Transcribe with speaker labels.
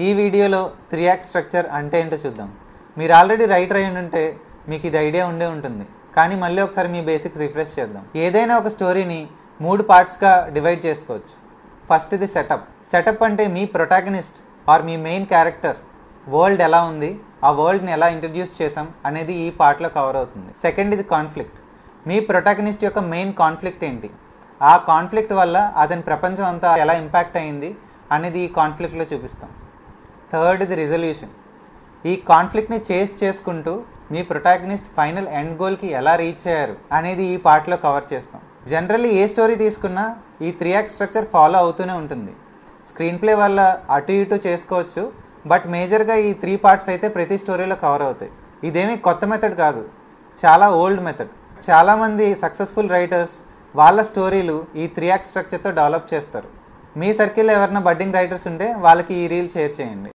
Speaker 1: ఈ వీడియోలో 3 act structure అంటే ఏంటో చూద్దాం. మీరు ఆల్రెడీ రైటర్ అయి ఉంటే మీకు ఇది ఐడియా ఉండే ఉంటుంది, కానీ మళ్ళీ ఒకసారి మీ బేసిక్స్ రిఫ్రెష్ చేద్దాం. ఏదైనా ఒక స్టోరీని 3 పార్ట్స్గా డివైడ్ చేసుకోవచ్చు. ఫస్ట్ ఇది సెటప్ అంటే మీ ప్రొటాగనిస్ట్ ఆర్ మీ మెయిన్ క్యారెక్టర్ వరల్డ్ ఎలా ఉంది, ఆ వరల్డ్ని ఎలా ఇంట్రడ్యూస్ చేసాం అనేది ఈ పార్ట్లో కవర్ అవుతుంది. సెకండ్ ఇది కాన్ఫ్లిక్ట్. మీ ప్రొటాగనిస్ట్ యొక్క మెయిన్ కాన్ఫ్లిక్ట్ ఏంటి, ఆ కాన్ఫ్లిక్ట్ వల్ల అతని ప్రపంచం అంతా ఎలా ఇంపాక్ట్ అయింది అనేది ఈ కాన్ఫ్లిక్ట్లో చూపిస్తాం. థర్డ్ ఇది రిజల్యూషన్. ఈ కాన్ఫ్లిక్ట్ని చేస్ చేసుకుంటూ మీ ప్రొటాగనిస్ట్ ఫైనల్ ఎండ్ గోల్కి ఎలా రీచ్ అయ్యారు అనేది ఈ పార్ట్లో కవర్ చేస్తాం. జనరల్లీ ఏ స్టోరీ తీసుకున్నా ఈ 3 యాక్ట్ స్ట్రక్చర్ ఫాలో అవుతూనే ఉంటుంది. స్క్రీన్ ప్లే వల్ల అటు ఇటు చేసుకోవచ్చు, బట్ మేజర్గా ఈ 3 పార్ట్స్ అయితే ప్రతి స్టోరీలో కవర్ అవుతాయి. ఇదేమీ కొత్త మెథడ్ కాదు, చాలా ఓల్డ్ మెథడ్. చాలామంది సక్సెస్ఫుల్ రైటర్స్ వాళ్ళ స్టోరీలు ఈ 3 యాక్ట్ స్ట్రక్చర్తో డెవలప్ చేస్తారు. మీ సర్కిల్లో ఎవరైనా బడ్డింగ్ రైటర్స్ ఉంటే వాళ్ళకి ఈ రీల్ షేర్ చేయండి.